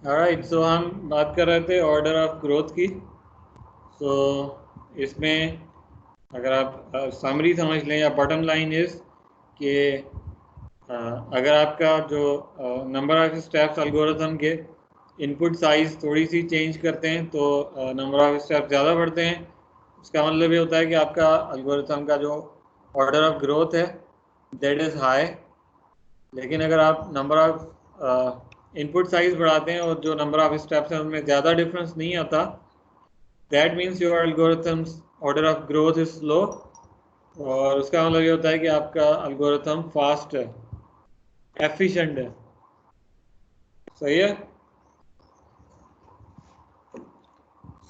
Alright, सो हम बात कर रहे थे ऑर्डर ऑफ ग्रोथ की। सो इसमें अगर आप समरी समझ लें या बॉटम लाइन इज कि अगर आपका जो नंबर ऑफ स्टेप्स एल्गोरिथम के इनपुट साइज थोड़ी सी चेंज करते हैं तो नंबर ऑफ स्टेप्स ज़्यादा बढ़ते हैं। इसका मतलब ये होता है कि आपका एल्गोरिथम का जो ऑर्डर ऑफ ग्रोथ है दैट इज़ हाई। लेकिन अगर आप नंबर ऑफ इनपुट साइज बढ़ाते हैं और जो नंबर ऑफ स्टेप्स हैं उनमें ज़्यादा डिफरेंस नहीं आता, that means your algorithms order of growth is slow. और उसका मतलब ये होता है कि आपका एल्गोरिथम फास्ट है, एफिशिएंट है। सही है।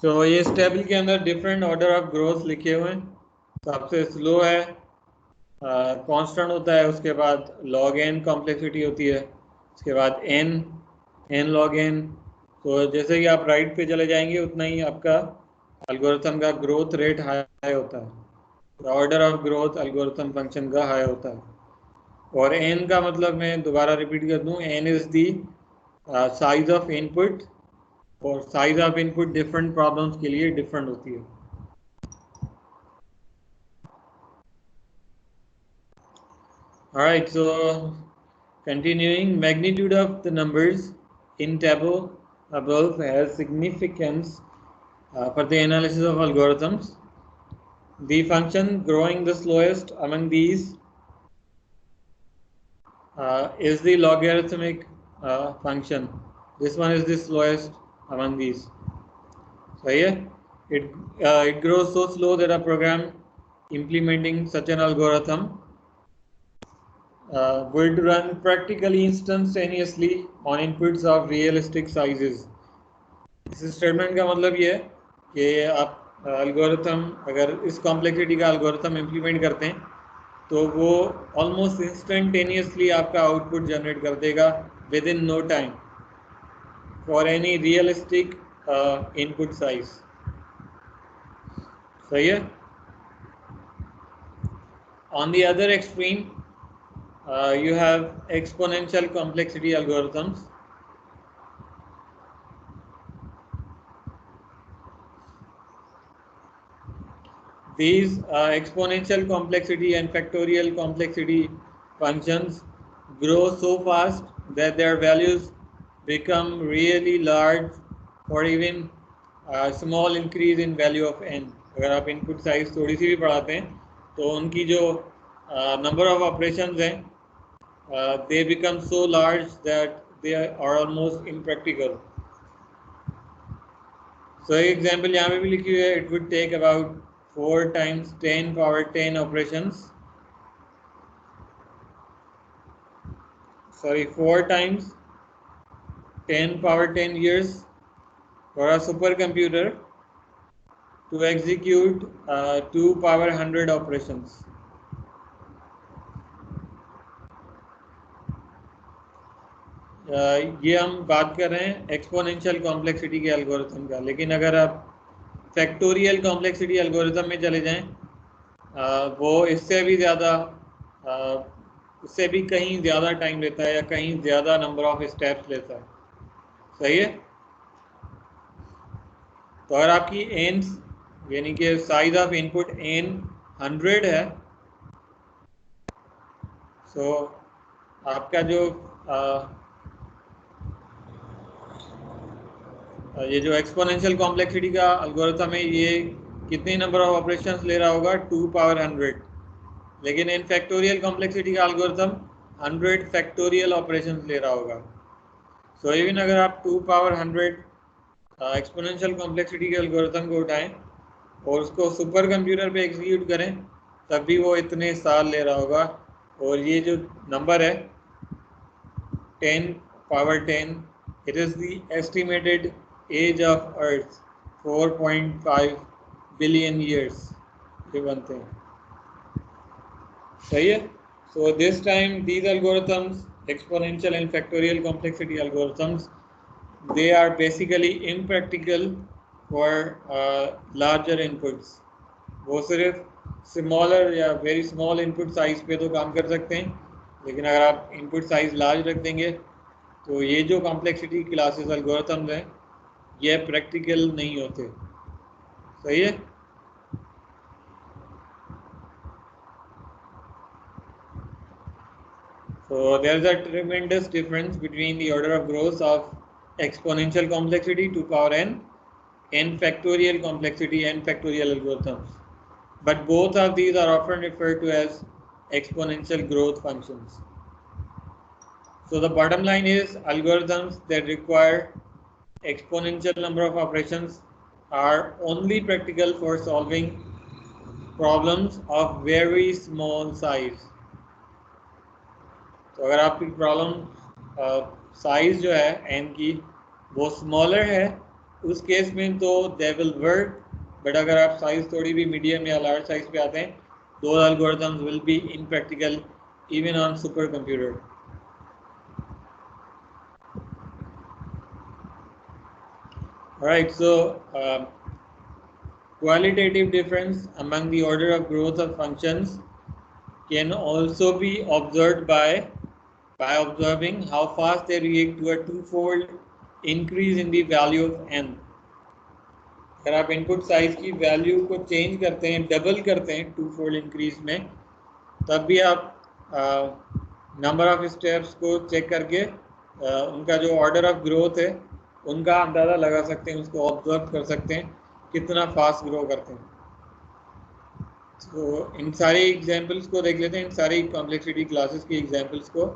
ये इस टेबल के अंदर डिफरेंट ऑर्डर ऑफ ग्रोथ लिखे हुए हैं। सबसे स्लो है, कांस्टेंट होता है, उसके बाद लॉग एन कॉम्प्लेक्सिटी होती है, उसके बाद एन लॉग एन। तो जैसे ही आप राइट पे चले जाएंगे उतना ही आपका एल्गोरिथम का ग्रोथ रेट हाई होता है। Order of growth algorithm function का हाई होता है। और एन का मतलब मैं दोबारा रिपीट कर दूं, n is the size of input. और size of input different problems के लिए डिफरेंट होती है। Alright, so continuing, magnitude of the numbers in table above has significance for the analysis of algorithms. The function growing the slowest among these is the logarithmic function. This one is the slowest among these. So here, it grows so slow that a program implementing such an algorithm would run practically instantaneously on inputs of realistic sizes. इस statement का मतलब ये है कि आप algorithm अगर इस complexity का एल्गोरिथम इम्प्लीमेंट करते हैं तो वो ऑलमोस्ट इंस्टेंटेनियसली आपका आउटपुट जनरेट कर देगा within no time for any realistic input size. सही है। On the other extreme you have exponential complexity algorithms. These exponential complexity and factorial complexity functions grow so fast that their values become really large, or even a small increase in value of n. अगर आप input size थोड़ी सी भी बढ़ाते हैं तो उनकी जो number of operations हैं they become so large that they are almost impractical. So example यहाँ पे भी लिखी हुई है, it would take about 4 times 10 power 10 operations. Sorry, 4 times 10 power 10 years for a supercomputer to execute 2 power 100 operations. ये हम बात कर रहे हैं एक्सपोनेंशियल कॉम्प्लेक्सिटी के एल्गोरिथम का। लेकिन अगर आप फैक्टोरियल कॉम्प्लेक्सिटी एल्गोरिथम में चले जाएं, वो इससे भी ज़्यादा, उससे भी कहीं ज़्यादा टाइम लेता है या कहीं ज़्यादा नंबर ऑफ स्टेप्स लेता है। सही है। तो अगर आपकी एन यानी कि साइज ऑफ इनपुट एन 100 है, सो आपका जो ये जो एक्सपोनेंशियल कॉम्प्लेक्सिटी का एल्गोरिथम है ये कितने नंबर ऑफ ऑपरेशंस ले रहा होगा, 2 पावर 100। लेकिन इन फैक्टोरियल कॉम्प्लेक्सिटी का एल्गोरिथम 100 फैक्टोरियल ऑपरेशंस ले रहा होगा। सो इवन अगर आप 2 पावर 100 एक्सपोनेंशियल कॉम्प्लेक्सिटी के एल्गोरिथम को उठाएं और उसको सुपर कंप्यूटर पे एग्जीक्यूट करें तब भी वो इतने साल ले रहा होगा। और ये जो नंबर है 10 power 10, it is the estimated age of Earth, 4.5 billion years ये बनते हैं। सही है। So this time these algorithms, exponential and factorial complexity algorithms, they are basically impractical for larger inputs. वो सिर्फ स्मॉलर या वेरी स्मॉल इनपुट साइज पे तो काम कर सकते हैं, लेकिन अगर आप इनपुट साइज लार्ज रख देंगे तो ये जो कॉम्प्लेक्सिटी क्लासेस एल्गोरिथम्स हैं ये प्रैक्टिकल नहीं होते। सही है। So there is a tremendous difference between the order of growth of exponential complexity 2 power n factorial complexity n factorial algorithms. But both of these are often referred to as exponential growth functions. So the bottom line is algorithms that require exponential number of operations are only practical for solving problems of very small size. तो अगर आपकी problem size जो है n की वो smaller है उस case में तो दे विल वर्क, बट अगर आप साइज थोड़ी भी मीडियम या लार्ज साइज पे आते हैं दो algorithms will be impractical even on supercomputer. Alright, so qualitative difference among the order of growth of functions can also be observed by observing how fast they react to a two-fold increase in the value of n. अगर आप input size की value को change करते हैं, double करते हैं to fold increase में, तब भी आप नंबर ऑफ स्टेप्स को चेक करके उनका जो ऑर्डर ऑफ ग्रोथ है उनका अंदाज़ा लगा सकते हैं, उसको ऑब्जर्व कर सकते हैं कितना फास्ट ग्रो करते हैं। तो इन सारे एग्जांपल्स को देख लेते हैं, इन सारी कॉम्प्लेक्सिटी क्लासेस की एग्जांपल्स को।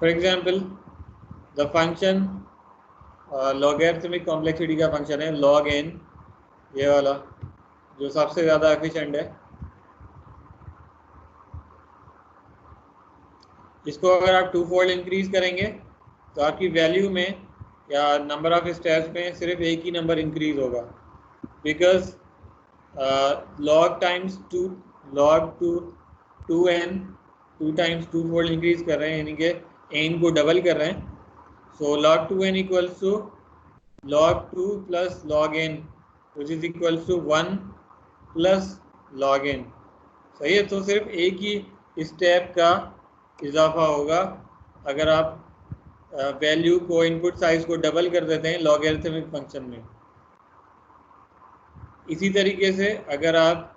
For example the function logarithmic complexity का फंक्शन है log n, ये वाला जो सबसे ज़्यादा एफिशिएंट है। इसको अगर आप टू फोल्ड इंक्रीज करेंगे तो आपकी वैल्यू में या नंबर ऑफ स्टेप्स में सिर्फ एक ही नंबर इंक्रीज होगा, because log times two log two n two times two fold increase कर रहे हैं, यानी कि n को डबल कर रहे हैं। So log 2n equals to log 2 plus log n which is equals to 1 plus log n। सही है। तो सिर्फ एक ही स्टेप का इजाफा होगा अगर आप वैल्यू को इनपुट साइज को डबल कर देते हैं लॉगरिथमिक फंक्शन में। इसी तरीके से अगर आप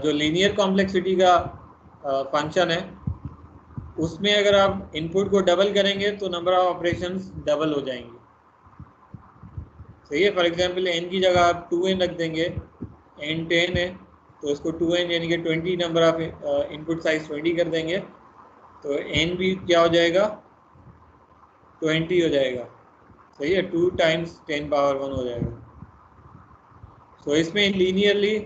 जो लीनियर कॉम्प्लेक्सिटी का फंक्शन है उसमें अगर आप इनपुट को डबल करेंगे तो नंबर ऑफ ऑपरेशंस डबल हो जाएंगे। सही है। फॉर एग्जांपल n की जगह आप 2n रख देंगे, n 10 है तो इसको 2n यानी कि 20 नंबर ऑफ इनपुट साइज 20 कर देंगे तो n भी क्या हो जाएगा 20 हो जाएगा। सही है। 2 टाइम्स 10 पावर 1 हो जाएगा। तो इसमें लीनियरली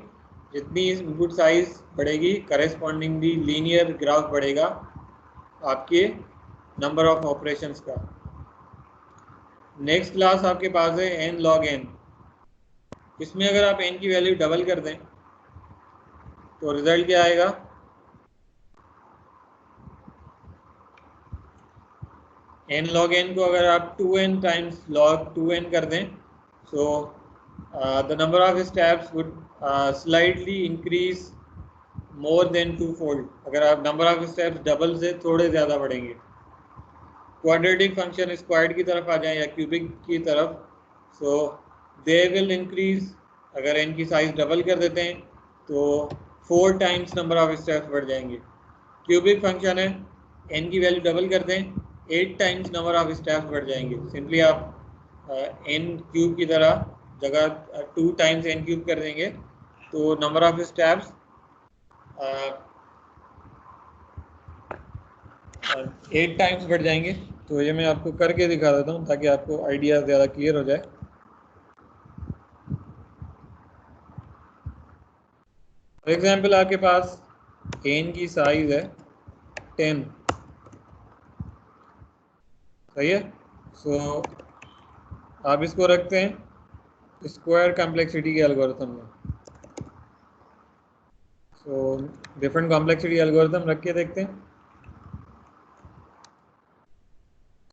जितनी इनपुट साइज बढ़ेगी करेस्पॉन्डिंगली लीनियर ग्राफ बढ़ेगा आपके नंबर ऑफ ऑपरेशंस का। नेक्स्ट क्लास आपके पास है n log n। इसमें अगर आप n की वैल्यू डबल कर दें तो रिजल्ट क्या आएगा, n log n को अगर आप 2n टाइम्स log 2n कर दें so the number of steps would slightly increase more than two fold. अगर आप नंबर ऑफ स्टेप्स डबल से थोड़े ज़्यादा बढ़ेंगे। क्वाड्रेटिक फंक्शन स्क्वायर्ड की तरफ आ जाए या क्यूबिक की तरफ सो दे विल इंक्रीज। अगर n की साइज डबल कर देते हैं तो 4 टाइम्स नंबर ऑफ स्टेप्स बढ़ जाएंगे। क्यूबिक फंक्शन है, n की वैल्यू डबल कर दें 8 टाइम्स नंबर ऑफ स्टेप्स बढ़ जाएंगे। सिंपली आप n क्यूब की तरह जगह 2 टाइम्स n क्यूब कर देंगे तो नंबर ऑफ स्टेप्स 8 टाइम्स बढ़ जाएंगे। तो ये मैं आपको करके दिखा देता हूँ ताकि आपको आइडिया ज़्यादा क्लियर हो जाए। फॉर एग्जांपल आपके पास n की साइज है 10। सही है। सो आप इसको रखते हैं स्क्वायर कॉम्प्लेक्सिटी के एल्गोरिथम में। सो डिफरेंट कॉम्प्लेक्सिटी एल्गोरिथम रख के देखते हैं।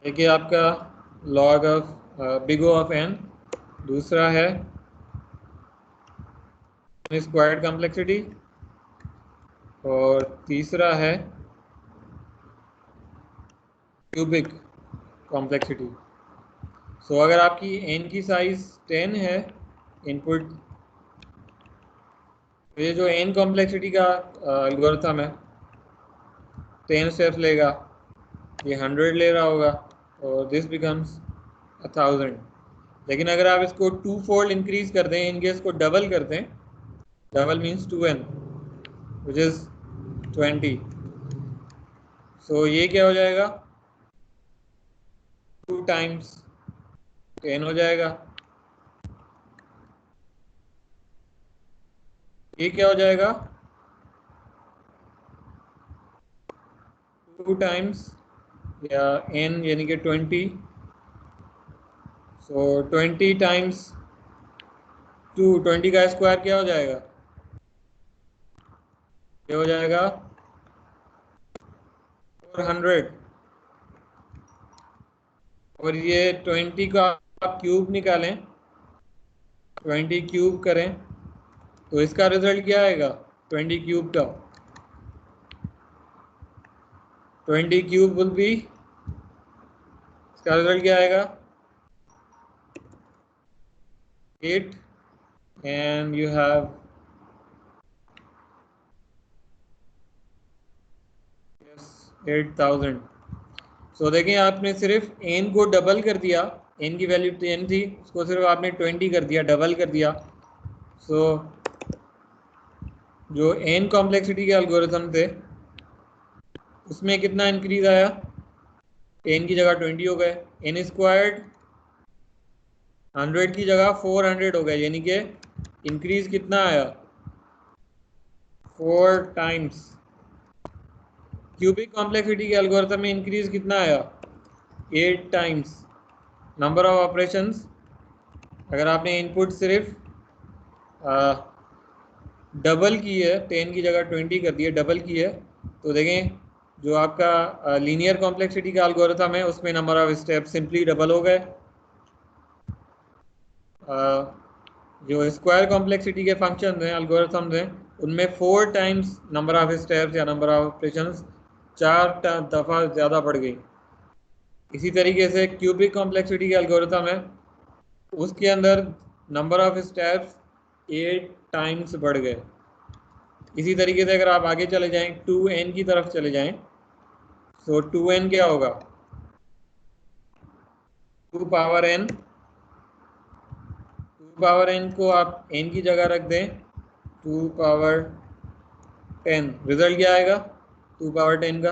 एक है आपका log of big O of n, दूसरा है स्क्वायर्ड कॉम्प्लेक्सिटी और तीसरा है क्यूबिक कॉम्प्लेक्सिटी। सो अगर आपकी n की साइज 10 है इनपुट, तो ये जो n कॉम्प्लेक्सिटी का एल्गोरिथम है 10 स्टेप्स लेगा, ये 100 ले रहा होगा और दिस बिकम्स 1000। लेकिन अगर आप इसको 2 फोल्ड इंक्रीज कर दें, इन केस को डबल कर दें, double means 2n which is 20, सो ये क्या हो जाएगा 2 टाइम्स 10 हो जाएगा। ये क्या हो जाएगा 2 टाइम्स या n यानी कि 20, सो 20 टाइम्स 2, 20 का स्क्वायर क्या हो जाएगा, ये हो जाएगा 400। और ये 20 का आप क्यूब निकालें, 20 क्यूब करें तो इसका रिजल्ट क्या आएगा 20 क्यूब का, 20 क्यूब विल बी, इसका रिजल्ट क्या आएगा 8 एंड यू हैव 8000। सो देखिए आपने सिर्फ n को डबल कर दिया, n की वैल्यू 10 थी, उसको सिर्फ आपने 20 कर दिया, डबल कर दिया। सो जो n कॉम्प्लेक्सिटी के एल्गोरिथम थे उसमें कितना इंक्रीज आया, n की जगह 20 हो गए, n स्क्वायर्ड 100 की जगह 400 हो गए, यानी कि इंक्रीज कितना आया 4 टाइम्स। क्यूबिक कॉम्प्लेक्सिटी के एल्गोरिथम में इंक्रीज कितना आया 8 टाइम्स। नंबर ऑफ ऑपरेशंस, अगर आपने इनपुट सिर्फ डबल की है, 10 की जगह 20 कर दी है, डबल की है, तो देखें जो आपका लीनियर कॉम्प्लेक्सिटी का एल्गोरिथम है उसमें number of step simply double हो गए। जो स्क्वायर कॉम्प्लेक्सिटी के फंक्शन हैं, एल्गोरिथम्स हैं, उनमें 4 टाइम्स नंबर ऑफ स्टेप्स या नंबर ऑफ ऑपरेशंस 4 दफ़ा ज़्यादा बढ़ गई। इसी तरीके से क्यूबिक कॉम्प्लेक्सिटी का एल्गोरिथम है, उसके अंदर नंबर ऑफ स्टेप्स 8 टाइम्स बढ़ गए। इसी तरीके से अगर आप आगे चले जाएं 2n की तरफ चले जाएं, तो 2n क्या होगा 2 पावर n, 2 पावर n को आप n की जगह रख दें 2 पावर 10, रिजल्ट क्या आएगा 2 पावर 10 का,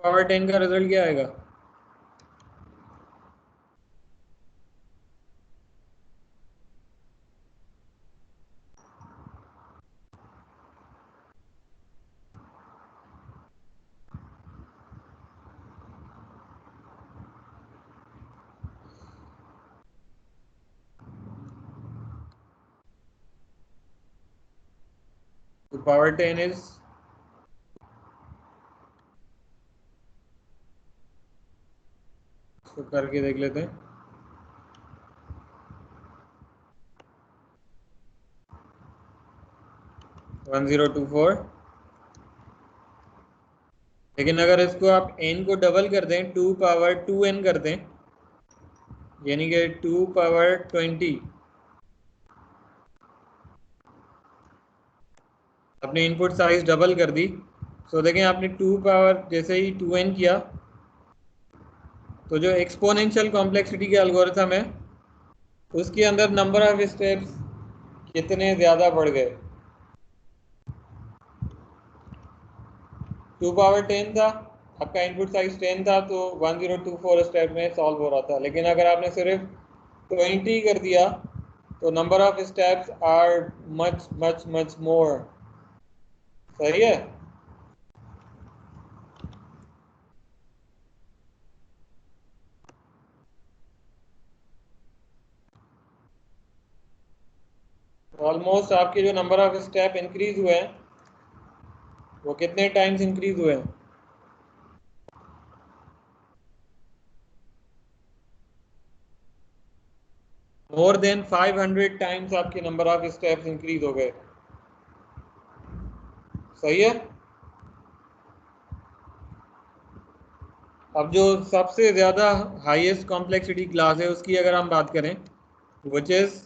पावर 10 का रिजल्ट क्या आएगा तो पावर 10 इज, इसको करके देख लेते हैं, 1024। लेकिन अगर इसको आप n को डबल कर दें 2 पावर 2n कर दें, यानी कि 2 पावर 20, अपने इनपुट साइज डबल कर दी। सो देखें आपने 2 पावर जैसे ही 2n किया तो जो एक्सपोनेंशियल कॉम्प्लेक्सिटी के एल्गोरिथम है उसके अंदर नंबर ऑफ स्टेप्स कितने ज़्यादा बढ़ गए। 2 पावर 10 था, आपका इनपुट साइज 10 था, तो 1024 स्टेप में सॉल्व हो रहा था। लेकिन अगर आपने सिर्फ 20 कर दिया तो number of steps are much much much more. सही है। ऑलमोस्ट आपके जो नंबर ऑफ स्टेप इंक्रीज हुए हैं वो कितने टाइम्स इंक्रीज हुए हैं, मोर देन 500 टाइम्स आपके नंबर ऑफ स्टेप्स इंक्रीज हो गए। सही है। अब जो सबसे ज़्यादा हाईएस्ट कॉम्प्लेक्सिटी क्लास है उसकी अगर हम बात करें, विच इज़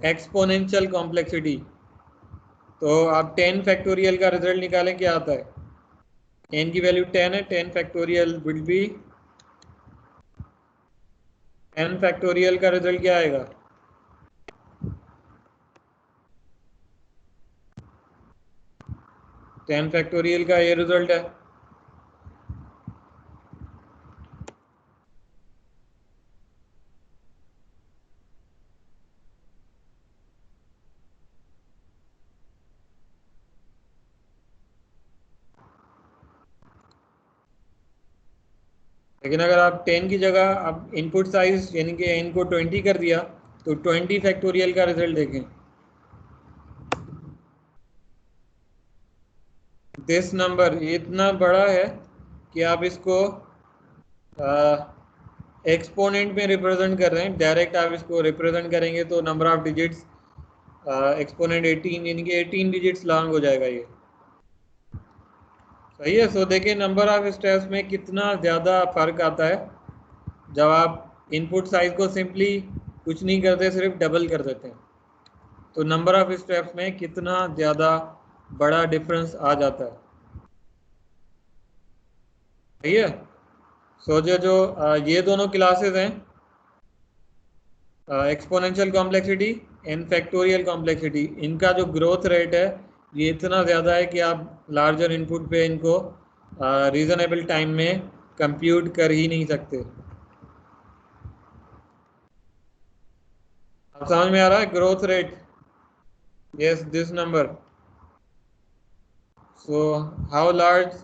एक्सपोनेंशियल कॉम्प्लेक्सिटी, तो आप 10 फैक्टोरियल का रिजल्ट निकालें, क्या आता है? n की वैल्यू 10 है, 10 फैक्टोरियल विल बी 10 फैक्टोरियल का रिजल्ट क्या आएगा? 10 फैक्टोरियल का ये रिजल्ट है। लेकिन अगर आप 10 की जगह आप इनपुट साइज यानी कि n को 20 कर दिया तो 20 फैक्टोरियल का रिजल्ट देखें। दिस नंबर इतना बड़ा है कि आप इसको एक्सपोनेंट में रिप्रेजेंट कर रहे हैं। डायरेक्ट आप इसको रिप्रेजेंट करेंगे तो नंबर ऑफ डिजिट्स एक्सपोनेंट 18 यानी कि 18 डिजिट्स लॉन्ग हो जाएगा ये। सही है। सो देखिए नंबर ऑफ स्टेप्स में कितना ज़्यादा फर्क आता है जब आप इनपुट साइज को सिंपली कुछ नहीं करते, सिर्फ डबल कर देते हैं, तो नंबर ऑफ स्टेप्स में कितना ज़्यादा बड़ा डिफरेंस आ जाता है। सही है। सो जो ये दोनों क्लासेस हैं, exponential complexity and factorial complexity, इनका जो ग्रोथ रेट है ये इतना ज़्यादा है कि आप लार्जर इनपुट पे इनको रीजनेबल टाइम में कंप्यूट कर ही नहीं सकते। अब समझ में आ रहा है growth rate? Yes, this number. So how large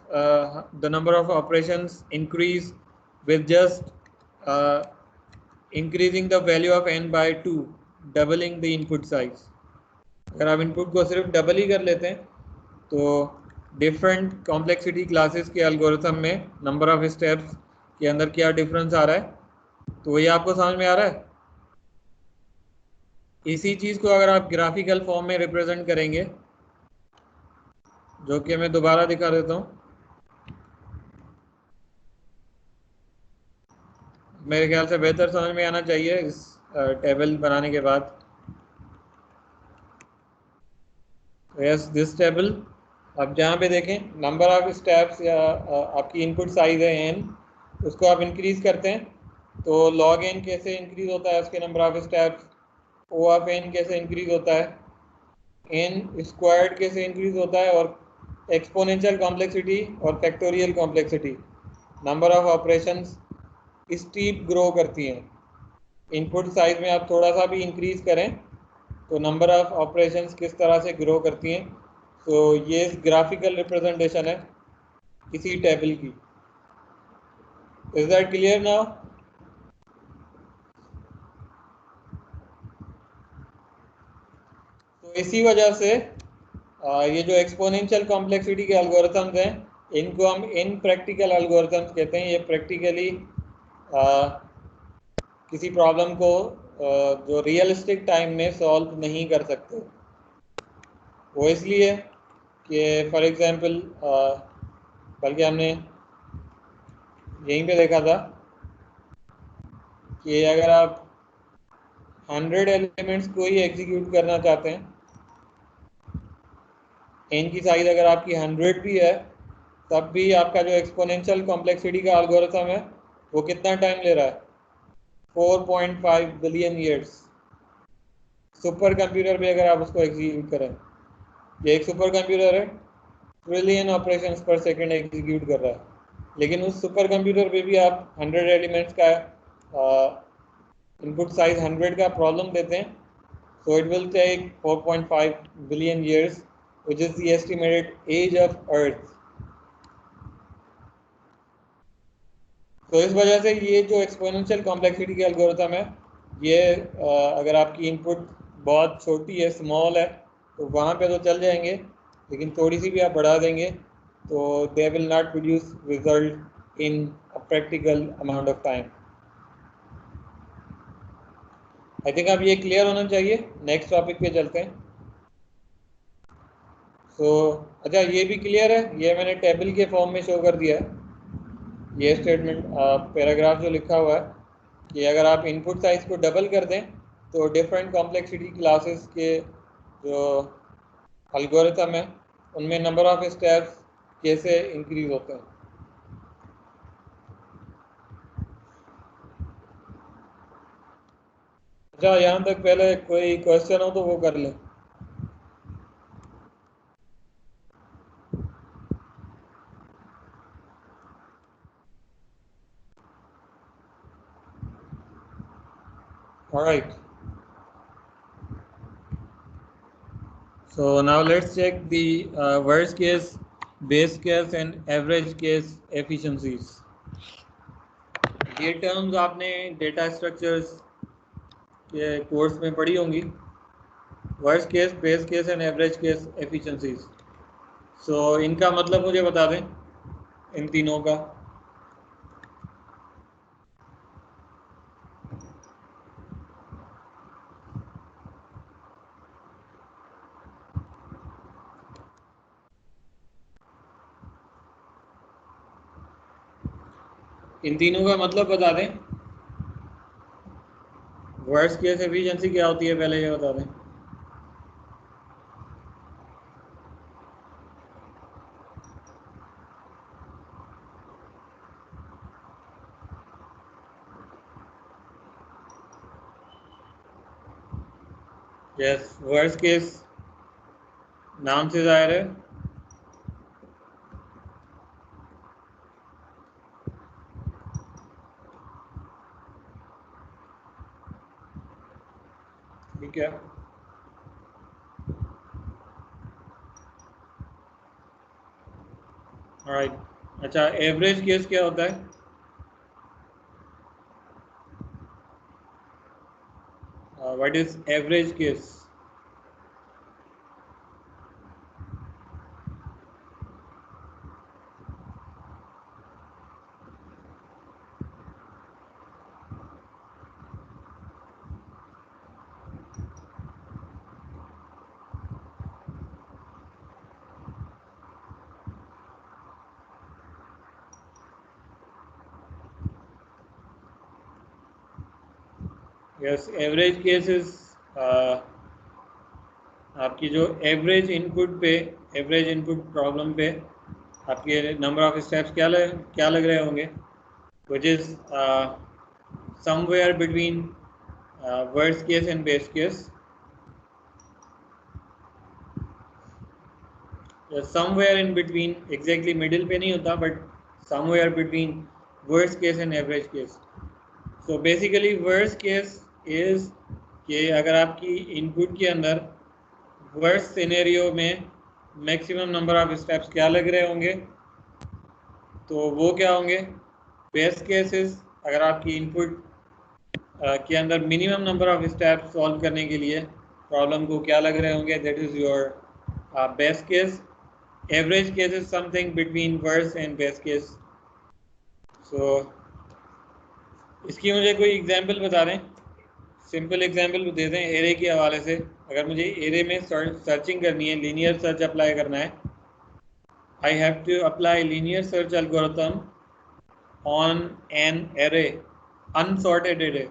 the number of operations increase with just uh, increasing the value of n by 2, doubling the input size। अगर आप इनपुट को सिर्फ डबल ही कर लेते हैं तो डिफरेंट कॉम्प्लेक्सिटी क्लासेस के algorithm में नंबर ऑफ स्टेप्स के अंदर क्या डिफरेंस आ रहा है, तो ये आपको समझ में आ रहा है। इसी चीज़ को अगर आप ग्राफिकल फॉर्म में रिप्रेजेंट करेंगे, जो कि मैं दोबारा दिखा देता हूँ, मेरे ख्याल से बेहतर समझ में आना चाहिए इस टेबल बनाने के बाद। Yes, this table. अब जहाँ पे देखें नंबर ऑफ स्टेप्स या आपकी इनपुट साइज है n, उसको आप इंक्रीज करते हैं तो log n कैसे इंक्रीज होता है उसके number of steps, O of n कैसे इंक्रीज होता है, n स्क्वायर्ड कैसे इंक्रीज होता है, और एक्सपोनेंशियल कॉम्प्लेक्सिटी और factorial complexity number of operations steep grow करती हैं। इनपुट साइज में आप थोड़ा सा भी इंक्रीज करें तो नंबर ऑफ ऑपरेशंस किस तरह से ग्रो करती हैं। तो ये ग्राफिकल रिप्रेजेंटेशन है इसी टेबल की। Is that clear now? तो इसी वजह से ये जो एक्सपोनेंशियल कॉम्प्लेक्सिटी के एल्गोरिथम्स हैं इनको हम इन प्रैक्टिकल एल्गोरिथम्स कहते हैं। ये प्रैक्टिकली किसी प्रॉब्लम को जो रियलिस्टिक टाइम में सॉल्व नहीं कर सकते। वो इसलिए कि फॉर एग्जांपल बल्कि हमने यहीं पे देखा था कि अगर आप 100 एलिमेंट्स को ही एग्जीक्यूट करना चाहते हैं, n की साइज अगर आपकी 100 भी है, तब भी आपका जो एक्सपोनेंशियल कॉम्प्लेक्सिटी का एल्गोरिथम है वो कितना टाइम ले रहा है? 4.5 बिलियन ईयर्स। सुपर कंप्यूटर पे अगर आप उसको एग्जीक्यूट करें, ये एक सुपर कंप्यूटर है, ट्रिलियन ऑपरेशंस पर सेकंड एग्जीक्यूट कर रहा है, लेकिन उस सुपर कंप्यूटर पे भी आप 100 एलिमेंट्स का इनपुट साइज 100 का प्रॉब्लम देते हैं, so it will take 4.5 billion years, which is the estimated age of Earth। तो इस वजह से ये जो एक्सपोनेंशियल कॉम्प्लेक्सिटी के एल्गोरिथम है, ये अगर आपकी इनपुट बहुत छोटी है, स्मॉल है, तो वहाँ पे तो चल जाएंगे, लेकिन थोड़ी सी भी आप बढ़ा देंगे तो they will not produce result in a practical amount of time. I think अब ये क्लियर होना चाहिए। नेक्स्ट टॉपिक पे चलते हैं। तो अच्छा ये भी क्लियर है, ये मैंने टेबल के फॉर्म में शो कर दिया है ये स्टेटमेंट, पैराग्राफ जो लिखा हुआ है कि अगर आप इनपुट साइज को डबल कर दें तो डिफरेंट कॉम्प्लेक्सिटी क्लासेस के जो एल्गोरिथम है उनमें नंबर ऑफ स्टेप्स कैसे इंक्रीज होते हैं। अच्छा यहाँ तक पहले कोई क्वेश्चन हो तो वो कर लें। Alright, so now let's check the worst case, base case and average case efficiencies. ये टर्म्स आपने डेटा स्ट्रक्चर्स के कोर्स में पढ़ी होंगी, worst case, base case and average case efficiencies. So इनका मतलब मुझे बता दें इन तीनों का। इन तीनों का मतलब बता दें। वर्स्ट केस एफिशिएंसी क्या होती है पहले ये बता दें। यस, वर्स्ट केस नाम से जाहिर है ठीक है। ऑलराइट, अच्छा एवरेज केस क्या होता है? What is average case? Yes, average case is आपकी जो एवरेज इनपुट पे, एवरेज इनपुट प्रॉब्लम पे आपके नंबर ऑफ स्टेप्स क्या लग रहे होंगे, which is somewhere between worst case and best case, somewhere in between, exactly middle पे नहीं होता but somewhere between worst case and average case. So basically worst case is कि अगर आपकी इनपुट के अंदर वर्स्ट सिनेरियो में मैक्सिमम नंबर ऑफ स्टेप्स क्या लग रहे होंगे, तो वो क्या होंगे बेस्ट केसेस। अगर आपकी इनपुट के अंदर minimum number of steps solve करने के लिए प्रॉब्लम को क्या लग रहे होंगे, that is your best case. Average case is something between worst and best case. So इसकी मुझे कोई एग्जांपल बता दें, सिंपल एग्जांपल दे दें एरे के हवाले से। अगर मुझे एरे में सर्चिंग करनी है, लीनियर सर्च अप्लाई करना है, I have to apply linear search algorithm on an array, unsorted array।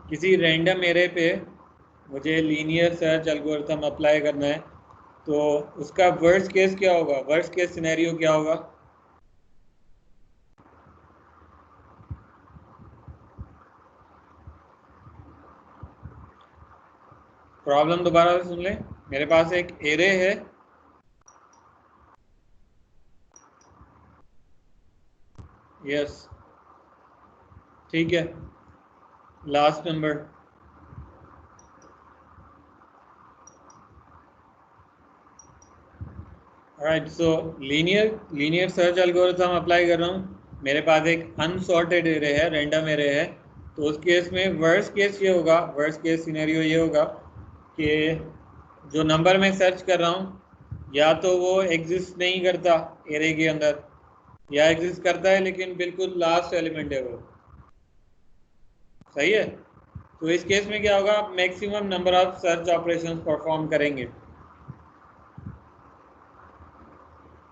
किसी रैंडम एरे पे मुझे लीनियर सर्च एल्गोरिथम अप्लाई करना है, तो उसका वर्स्ट केस क्या होगा, वर्स्ट केस सिनेरियो क्या होगा? प्रॉब्लम दोबारा से सुन लें। मेरे पास एक एरे है, यस ठीक है, लास्ट नंबर। राइट, सो लीनियर सर्च एल्गोरिथम अप्लाई कर रहा हूँ, मेरे पास एक अनसॉर्टेड एरे है, रैंडम एरे है। तो उस केस में वर्स्ट केस ये होगा, वर्स्ट केस सिनेरियो ये होगा कि जो नंबर मैं सर्च कर रहा हूँ या तो वो एग्जिस्ट नहीं करता एरे के अंदर, या एग्जिस्ट करता है लेकिन बिल्कुल लास्ट एलिमेंट है वो। सही है, तो इस केस में क्या होगा, आप maximum number of search operations perform करेंगे।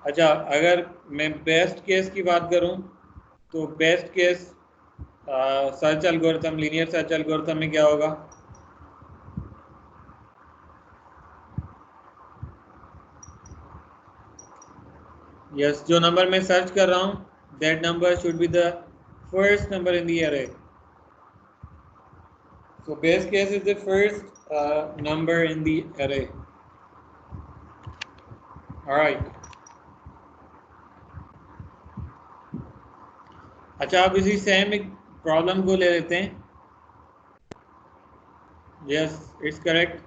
अच्छा, अगर मैं बेस्ट केस की बात करूं तो best case search algorithm, linear search algorithm में क्या होगा? यस, जो नंबर मैं सर्च कर रहा हूं that number should be the first number in the अरे. So base case is the first number in the array. All right. अच्छा, आप इसी सेम एक प्रॉब्लम को ले लेते हैं. Yes, it's correct.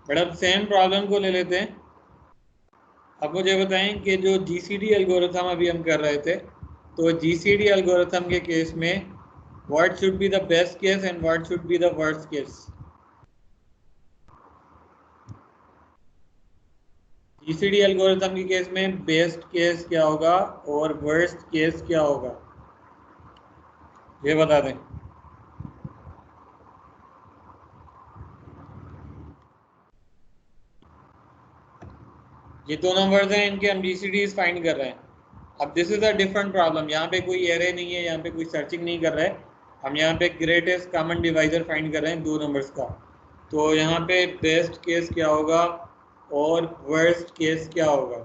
बट अब सेम प्रॉब्लम को ले लेते हैं. अब मुझे बताएं कि जो जीसीडी एल्गोरिथम अभी हम कर रहे थे, तो जीसीडी एल्गोरिथम के केस में what should be the best case and what should be the worst case? GCD algorithm के केस में बेस्ट केस क्या होगा और वर्स्ट केस क्या होगा, ये बता दें. ये दो नंबर्स हैं, इनके हम जीसीडीज फाइंड कर रहे हैं. अब this is a different problem. यहाँ पे कोई एरे नहीं है, यहाँ पे कोई सर्चिंग नहीं कर रहा है. हम यहाँ पे ग्रेटेस्ट कॉमन डिवाइजर फाइंड कर रहे हैं दो नंबर्स का. तो यहाँ पे बेस्ट केस क्या होगा और वर्स्ट केस क्या होगा?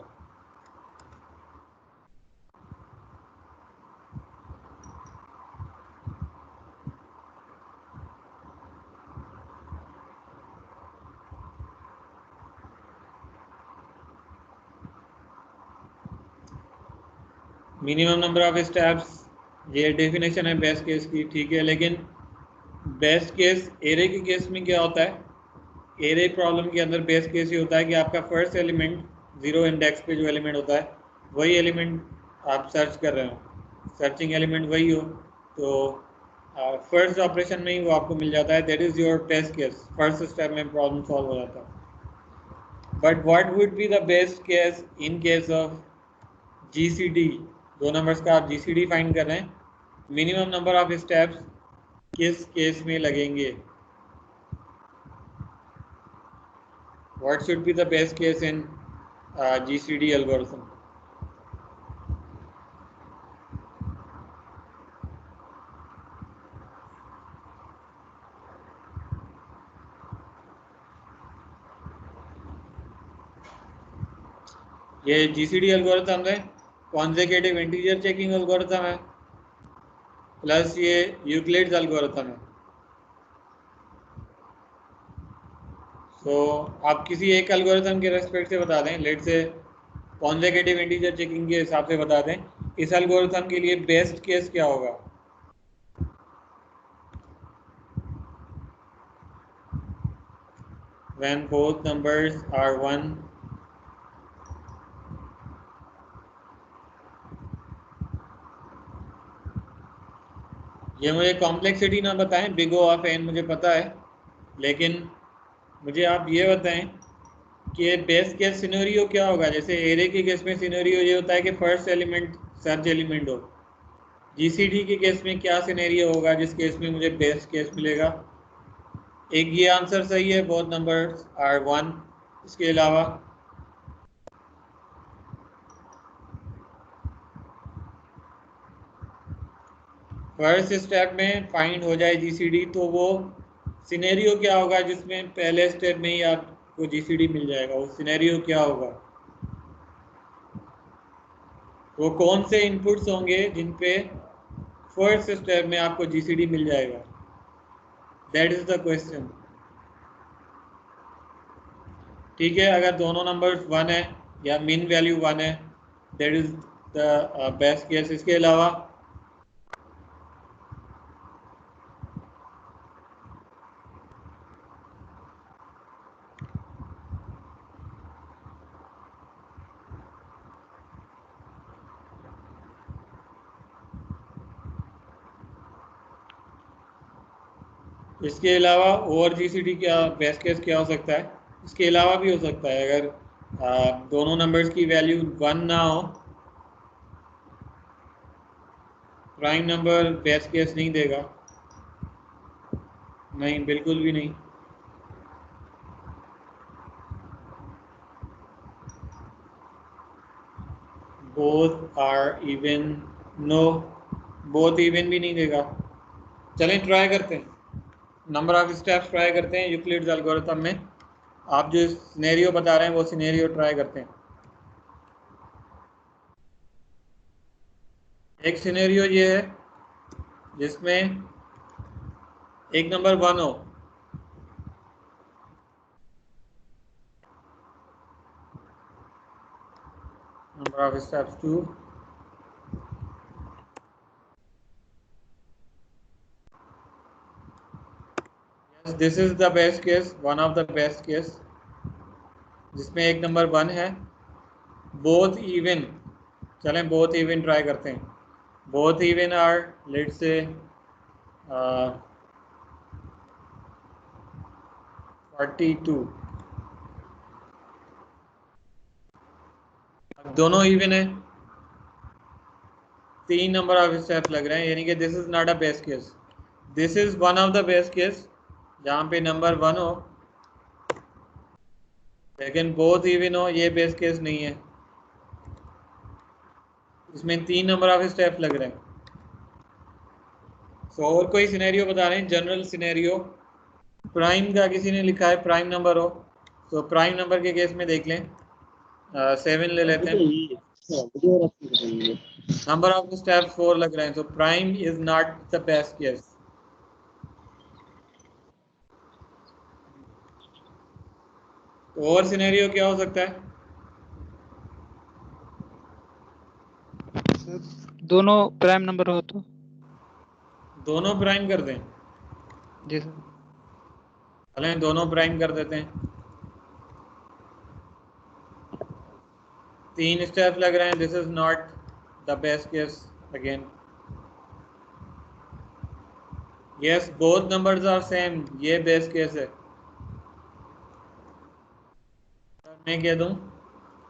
मिनिमम नंबर ऑफ स्टेप्स, ये डेफिनेशन है बेस्ट केस की, ठीक है. लेकिन बेस्ट केस एरे के केस में क्या होता है? एरे प्रॉब्लम के अंदर बेस्ट केस ये होता है कि आपका फर्स्ट एलिमेंट जीरो इंडेक्स पे जो एलिमेंट होता है वही एलिमेंट आप सर्च कर रहे हो, सर्चिंग एलिमेंट वही हो, तो फर्स्ट ऑपरेशन में ही वो आपको मिल जाता है. That is your best case. First step में प्रॉब्लम सॉल्व हो जाता है. But what would be the best case in case of GCD? दो नंबर्स का आप जीसीडी फाइंड कर रहे हैं, मिनिमम नंबर ऑफ स्टेप्स किस केस में लगेंगे? What should be the best case in GCD algorithm? ये GCD एल्गोरिथम है, कॉन्सेक्यूटिव इंटीजर चेकिंग एल्गोरिथम है, प्लस ये यूक्लिड्स एल्गोरिथम है. तो आप किसी एक एल्गोरिथम के रेस्पेक्ट से बता दें. लेट से कॉन्सेक्यूटिव इंटीजर चेकिंग के हिसाब से बता दें, इस एल्गोरिथम के लिए बेस्ट केस क्या होगा? When both numbers are 1, ये मुझे कॉम्प्लेक्सिटी ना बताएं, बिग ओ ऑफ एन मुझे पता है, लेकिन मुझे आप ये बताएं कि बेस्ट केस सिनेरियो क्या होगा. जैसे एरे के केस में सिनेरियो ये होता है कि फर्स्ट एलिमेंट सर्च एलिमेंट हो. जीसीडी के केस में क्या सिनेरियो होगा जिस केस में मुझे बेस्ट केस मिलेगा? एक ये आंसर सही है, बोथ नंबर्स आर 1. इसके अलावा फर्स्ट स्टेप में फाइंड हो जाए जीसीडी, तो वो सिनेरियो क्या होगा जिसमें पहले स्टेप में ही आपको जीसीडी मिल जाएगा? वो सिनेरियो क्या होगा? वो कौन से इनपुट्स होंगे जिन पे फर्स्ट स्टेप में आपको जीसीडी मिल जाएगा? That is the question. ठीक है, अगर दोनों नंबर्स 1 है या मीन वैल्यू 1 है, that is the best case. इसके अलावा इसके अलावा और जीसीडी क्या बेस्ट केस क्या हो सकता है? इसके अलावा भी हो सकता है, अगर दोनों नंबर्स की वैल्यू 1 ना हो, प्राइम नंबर बेस्ट केस नहीं देगा. नहीं, बिल्कुल भी नहीं. Both are even, no, both even भी नहीं देगा। चलें ट्राई करते हैं, नंबर ऑफ स्टेप्स ट्राई करते हैं यूक्लिड्स एल्गोरिथम में। आप जो सिनेरियो बता रहे हैं वो सिनेरियो ट्राई करते हैं। एक सिनेरियो ये है जिसमें एक नंबर 1 हो, number of steps 2, this is the best case, one of the best case, जिसमें एक नंबर 1 है, बोथ इवन। चलें बोथ इवन ट्राई करते हैं। Both even are let's say 42। अब दोनों इवन है, 3 नंबर ऑफ स्टेप्स लग रहे हैं, यानी कि this is not a best case. This is one of the best case जहाँ पे नंबर 1 हो लेकिन बोथ इवन हो, ये बेस्ट केस नहीं है, इसमें 3 नंबर ऑफ स्टेप्स लग रहे हैं। सो और कोई सिनेरियो बता रहे हैं, जनरल सिनेरियो। प्राइम का किसी ने लिखा है, प्राइम नंबर हो, तो प्राइम नंबर के केस में देख लें, 7 ले लेते हैं, नंबर ऑफ स्टेप्स 4 लग रहे हैं, तो prime is not the best case. तो और सिनेरियो क्या हो सकता है? दोनों प्राइम नंबर हो तो? दोनों प्राइम कर दें? जी सर। चलें दोनों प्राइम कर देते हैं, 3 स्टेप्स लग रहे हैं, this is not the best case again. Yes both numbers are same, ये बेस्ट केस है। मैं कह दूं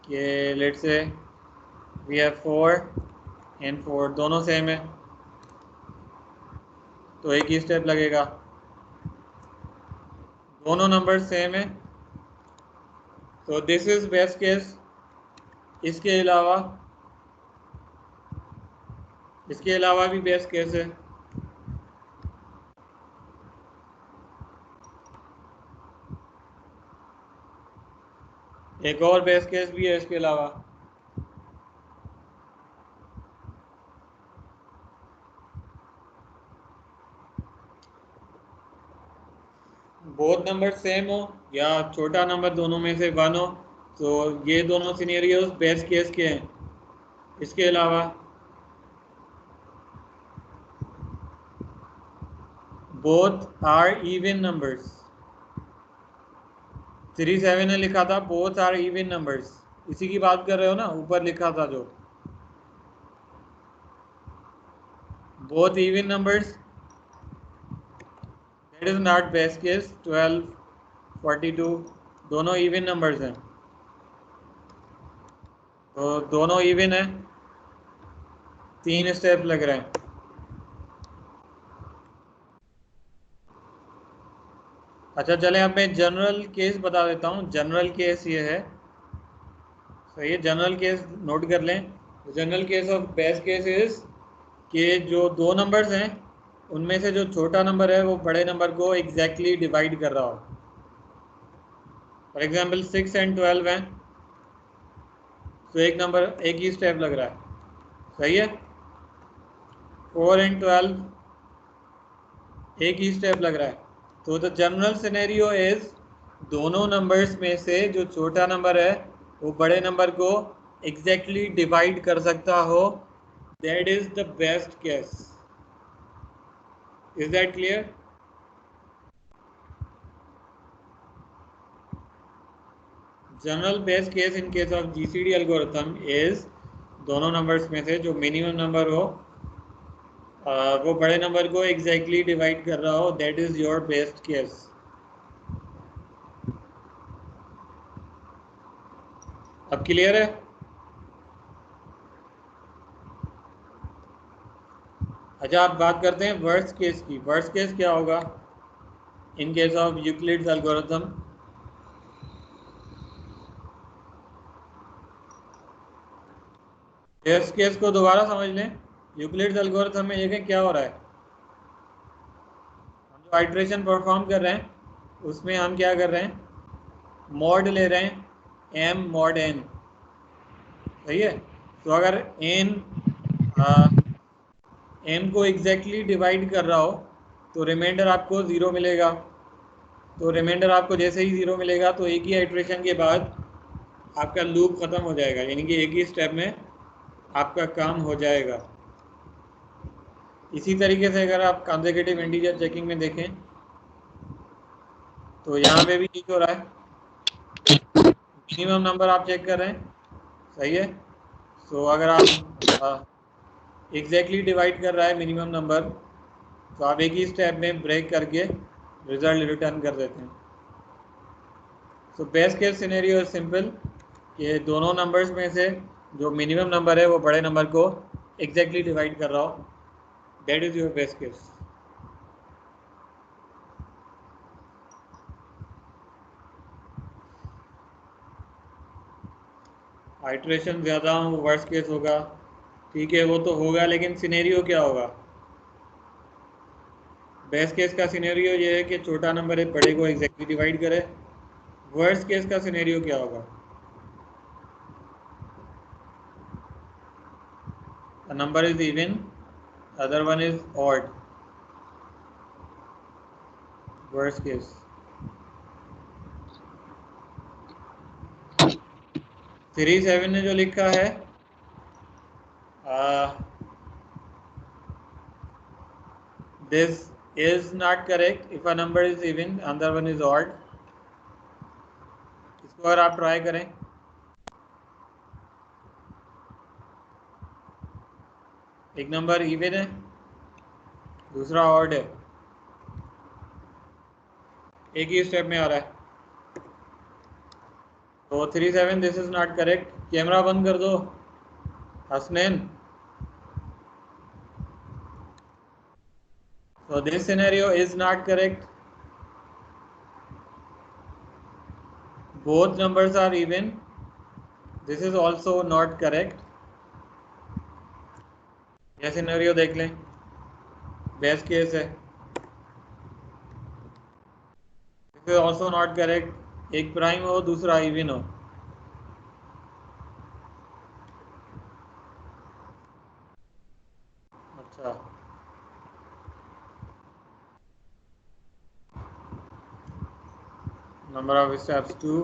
कि let's say we have 4 and 4 दोनों सेम है, तो एक ही स्टेप लगेगा। दोनों नंबर सेम है, तो दिस इज बेस्ट केस। इसके अलावा भी बेस्ट केस है। एक और बेस्ट केस भी है इसके अलावा। बोथ नंबर सेम हो या छोटा नंबर दोनों में से 1 हो, तो ये दोनों सिनेरियोस बेस्ट केस के हैं। इसके अलावा बोथ आर इवन नंबर्स, 37 ने लिखा था बोथ आर इवन नंबर्स, इसी की बात कर रहे हो ना, ऊपर लिखा था जो both even numbers, that is not best case. 12 42 दोनों इवन नंबर्स हैं, तो दोनों इवन है, 3 स्टेप लग रहे हैं। अच्छा चले अब मैं जनरल केस बता देता हूँ। जनरल केस ये है, सही है, जनरल केस नोट कर लें। General case of best case is कि जो 2 नंबर्स हैं उनमें से जो छोटा नंबर है वो बड़े नंबर को एग्जैक्टली डिवाइड कर रहा हो। फॉर एग्जांपल 6 एंड 12 हैं, तो एक नंबर एक ही स्टेप लग रहा है, सही है। 4 एंड 12 एक ही स्टेप लग रहा है, तो द जनरल सिनेरियो इज दोनों नंबर्स में से जो छोटा नंबर है वो बड़े नंबर को एग्जैक्टली डिवाइड कर सकता हो, that is the best case. Is that clear? General best case in case of GCD algorithm is दोनों नंबर्स में से जो मिनिमम नंबर हो वो बड़े नंबर को एग्जैक्टली डिवाइड कर रहा हो, that is your best case. अब क्लियर है? अच्छा आप बात करते हैं वर्स्ट केस की। वर्स्ट केस क्या होगा in case of Euclid's algorithm? Best case को दोबारा समझ लें। यूक्लिड्स एल्गोरिथम में देखें क्या हो रहा है। हम जो आइट्रेशन परफॉर्म कर रहे हैं उसमें हम क्या कर रहे हैं, मॉड ले रहे हैं m मॉड n, सही है। तो अगर n m को एग्जैक्टली डिवाइड कर रहा हो तो रिमाइंडर आपको 0 मिलेगा। तो रिमाइंडर आपको जैसे ही 0 मिलेगा तो एक ही आइट्रेशन के बाद आपका लूप खत्म हो जाएगा, यानी कि एक ही स्टेप में आपका काम हो जाएगा। इसी तरीके से अगर आप कॉन्सेक्यूटिव इंटीजर चेकिंग में देखें तो यहाँ पे भी ठीक हो रहा है। मिनिमम नंबर आप चेक कर रहे हैं, सही है। सो अगर आप एग्जैक्टली डिवाइड कर रहा है मिनिमम नंबर तो आप एक ही स्टेप में ब्रेक करके रिजल्ट रिटर्न कर देते हैं। So best case scenario is simple कि दोनों नंबर्स में से जो मिनिमम नंबर है वो बड़े नंबर को एग्जैक्टली डिवाइड कर रहा हो। That is your best case. Iteration ज़्यादा हो वर्स्ट केस होगा, ठीक है वो तो होगा, लेकिन सिनेरियो क्या होगा। बेस्ट केस का सिनेरियो ये है कि छोटा नंबर है बड़े को एग्जैक्टली डिवाइड करे। वर्स्ट केस का सिनेरियो क्या होगा, a number is even, other one is odd, worst case। 37 ने जो लिखा है this is not correct if a number is even, other one is odd। इसको अगर आप ट्राई करें, एक नंबर इवन है दूसरा ऑड है, एक ही स्टेप में आ रहा है। तो 37 this is not correct. Camera बंद कर दो Hasnain. So this scenario is not correct. Both numbers are even. This is also not correct. यह सिनेरियो देख लें, बेस्ट केस है। This is also not correct, एक प्राइम हो दूसरा इवन हो। अच्छा, नंबर ऑफ स्टेप्स 2,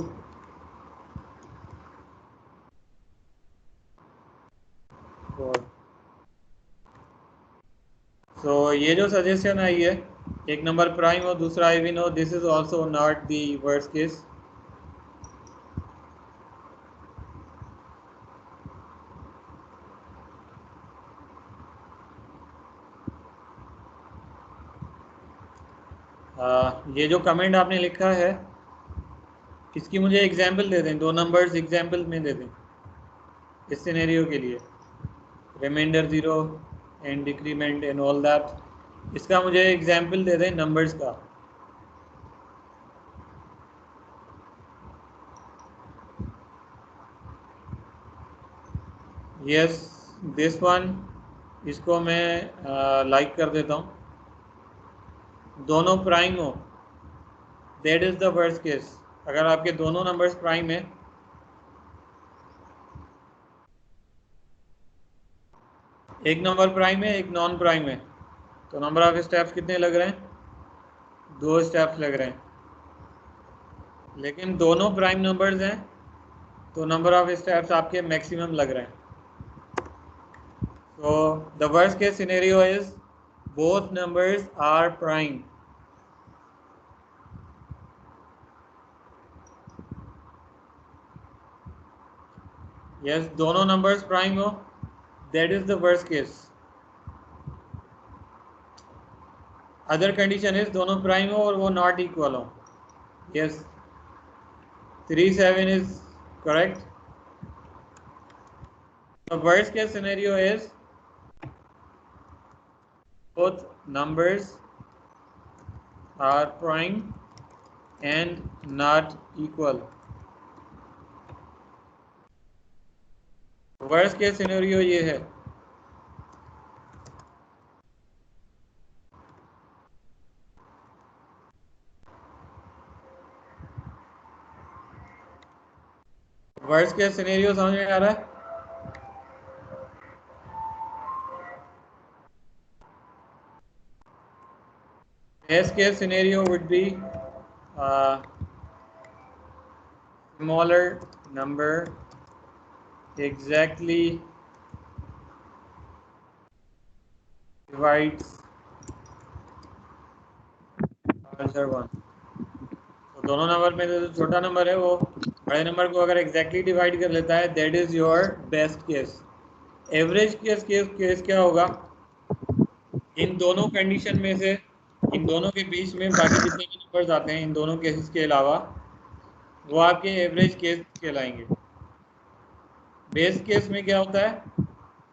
4। सो ये जो सजेशन आई है एक नंबर प्राइम हो दूसरा इवन हो, this is also not the worst case. ये जो कमेंट आपने लिखा है इसकी मुझे एग्जाम्पल दे दें, दो नंबर्स एग्जाम्पल में दे दें इस सिनेरियो के लिए, remainder 0 and decrement and all that. इसका मुझे एग्जाम्पल दे दें नंबर्स का। यस दिस वन, इसको मैं लाइक कर देता हूँ। दोनों प्राइम हो, that is the worst case. अगर आपके दोनों नंबर्स प्राइम है, एक नंबर प्राइम है एक नॉन प्राइम है, तो नंबर ऑफ स्टेप्स कितने लग रहे हैं, 2 स्टेप्स लग रहे हैं। लेकिन दोनों प्राइम नंबर्स हैं तो नंबर ऑफ स्टेप्स आपके मैक्सिमम लग रहे हैं। So the worst case scenario is both numbers are prime। Yes, दोनों numbers prime हो, that is the worst case। Other condition is दोनों prime हो और वो not equal हो। Yes, 37 is correct। The worst case scenario is both numbers are prime and not equal। तो worst case scenario ये है, worst case scenario समझ में आ रहा है? Best case scenario would be smaller number exactly divides larger one. तो दोनों number में जो छोटा नंबर है वो बड़े नंबर को अगर एग्जैक्टली डिवाइड कर लेता है, that is your best case. Average case क्या होगा? इन दोनों कंडीशन में से, इन दोनों के बीच में बाकी जितने भी नंबर्स आते हैं इन दोनों केसेस के अलावा, वो आपके एवरेज केस कहलाएंगे। बेस्ट केस में क्या होता है?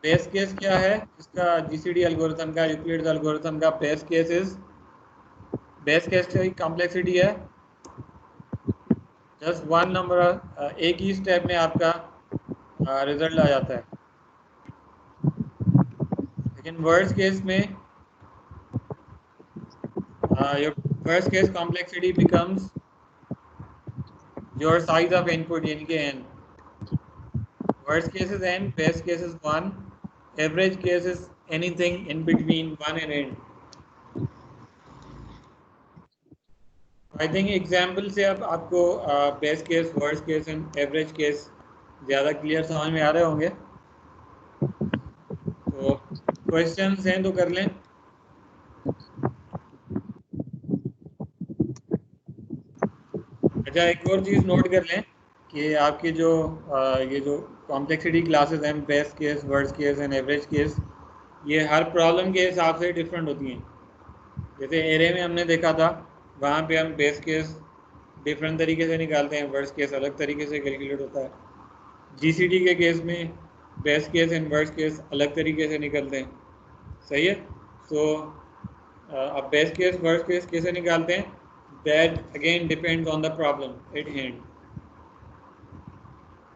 बेस्ट केस क्या है? इसका जीसीडी एल्गोरिथम का, यूक्लिड्स एल्गोरिथम का बेस्ट केस की कॉम्प्लेक्सिटी है जस्ट वन नंबर, एक ही स्टेप में आपका रिजल्ट आ जाता है। लेकिन वर्स्ट केस में your worst case complexity becomes your size of input, यानी कि n। Worst case is n, best case is 1, average case is anything in between 1 and n। I think example से अब आपको best case, worst case and average case ज़्यादा clear समझ में आ रहे होंगे। तो क्वेश्चंस हैं तो कर लें। अच्छा, एक और चीज़ नोट कर लें कि आपकी जो ये जो कॉम्प्लेक्सिटी क्लासेस हैं, best case, worst case and average case, ये हर प्रॉब्लम के हिसाब से डिफरेंट होती हैं। जैसे एरे में हमने देखा था, वहाँ पे हम बेस्ट केस डिफरेंट तरीके से निकालते हैं, वर्स्ट केस अलग तरीके से कैलकुलेट होता है। जीसीडी के केस में best case and worst case अलग तरीके से निकलते हैं, सही है। सो अब बेस्ट केस वर्स्ट केस कैसे निकालते हैं, that again depends on the problem at hand.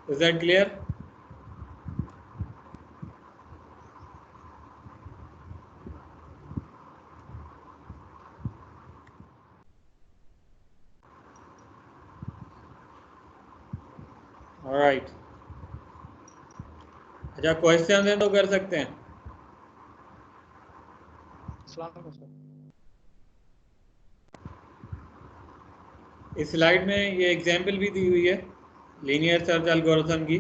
Is that clear? Alright. अच्छा, क्वेश्चन है तो कर सकते हैं। इस स्लाइड में ये एग्जाम्पल भी दी हुई है लीनियर सर्च एल्गोरिथम की।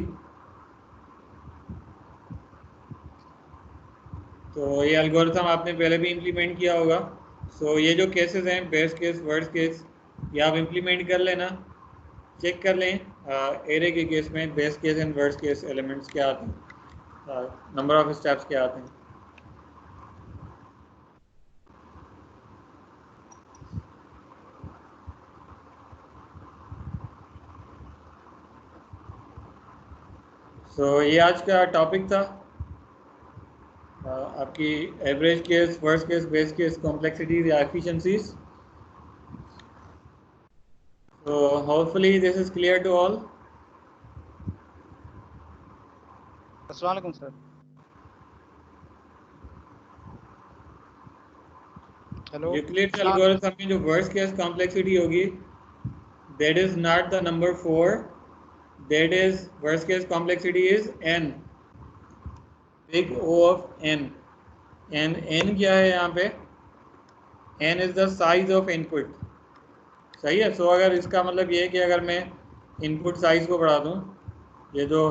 तो ये एल्गोरिथम आपने पहले भी इम्प्लीमेंट किया होगा। सो ये जो केसेस हैं, बेस्ट केस, वर्स्ट केस, ये आप इम्प्लीमेंट कर लेना, चेक कर लें एरे के केस में best case and worst case elements क्या आते हैं, नंबर ऑफ स्टेप्स क्या आते हैं। ये आज का टॉपिक था, आपकी average case, worst case, best case complexities या efficiencies. So hopefully this is clear to all. अस्सलाम वालेकुम सर। हेलो। यूक्लिड्स एल्गोरिथम में जो वर्स्ट केस कॉम्प्लेक्सिटी होगी, that is not the number 4, that is worst case complexity is n, big O of n, and n क्या है यहाँ पे? n is the size of input, सही है। सो अगर इसका मतलब ये है कि अगर मैं इनपुट साइज को बढ़ा दूँ, ये जो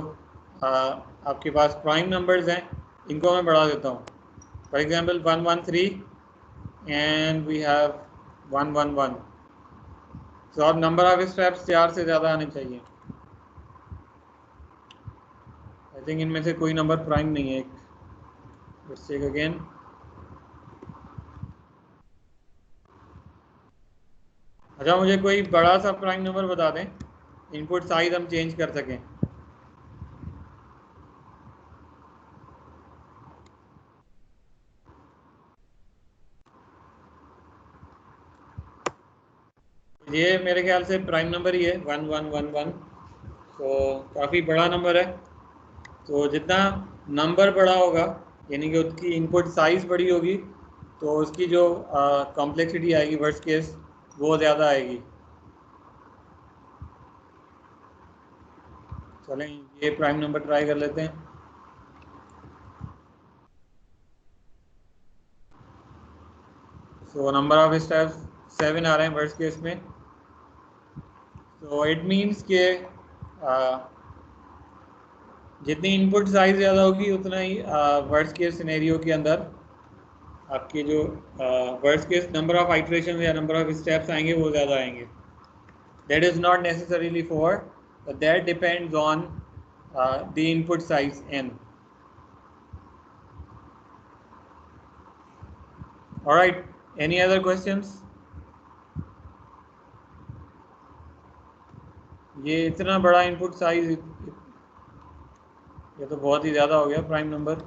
आपके पास प्राइम नंबर्स हैं इनको मैं बढ़ा देता हूँ, for example 113 and we have 111, तो अब नंबर ऑफ स्टेप्स 4 से ज़्यादा आने चाहिए। आई थिंक इनमें से कोई नंबर प्राइम नहीं है। Let's check again. अच्छा, मुझे कोई बड़ा सा प्राइम नंबर बता दें, इनपुट साइज हम चेंज कर सकें। ये मेरे ख्याल से प्राइम नंबर ही है 1111, तो काफ़ी बड़ा नंबर है। तो जितना नंबर बड़ा होगा यानी कि उसकी इनपुट साइज बड़ी होगी तो उसकी जो कॉम्प्लेक्सिटी आएगी वर्स्ट केस वो ज़्यादा आएगी। चलें ये प्राइम नंबर ट्राई कर लेते हैं। सो नंबर ऑफ स्टेप्स 7 आ रहे हैं वर्स्ट केस में। तो इट मीन्स के जितनी इनपुट साइज ज़्यादा होगी उतना ही वर्स्ट केस सिनेरियो के अंदर आपके जो worst case number of iteration या नंबर ऑफ स्टेप्स आएंगे वो ज़्यादा आएंगे। That is not necessarily for, but that depends on the input size n. All right, any other questions? ये इतना बड़ा इनपुट साइज ये तो बहुत ही ज़्यादा हो गया prime number.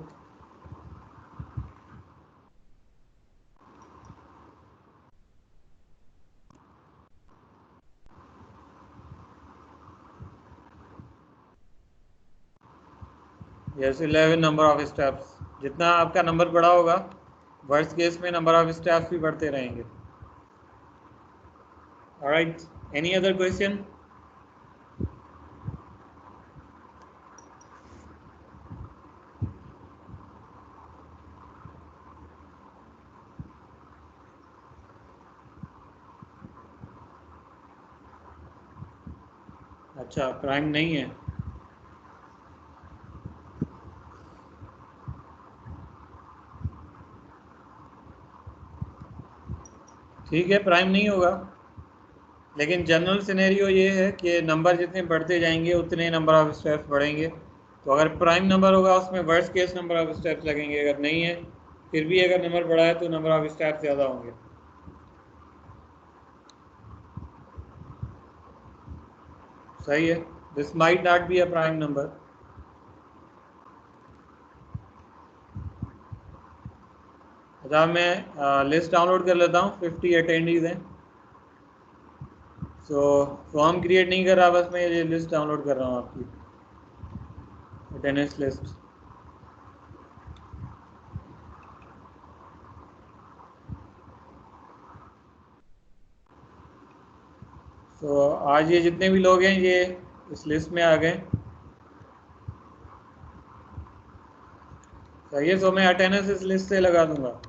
Yes 11 number of steps. जितना आपका नंबर बड़ा होगा वर्स्ट केस में नंबर ऑफ स्टेप्स भी बढ़ते रहेंगे। Alright, any other question? अच्छा प्राइम नहीं है। ठीक है प्राइम नहीं होगा, लेकिन जनरल सिनेरियो ये है कि नंबर जितने बढ़ते जाएंगे उतने नंबर ऑफ स्टेप्स बढ़ेंगे। तो अगर प्राइम नंबर होगा उसमें worst case number of steps लगेंगे, अगर नहीं है फिर भी अगर नंबर बढ़ा है तो नंबर ऑफ स्टेप्स ज़्यादा होंगे। सही है, this might not be a prime number. अच्छा मैं लिस्ट डाउनलोड कर लेता हूँ। 50 अटेंडीज हैं। सो फॉर्म क्रिएट नहीं कर रहा, बस मैं ये लिस्ट डाउनलोड कर रहा हूँ आपकी अटेंडेंस लिस्ट। तो आज ये जितने भी लोग हैं ये इस लिस्ट में आ गए। सही है, सो मैं अटेंडेंस इस लिस्ट से लगा दूंगा।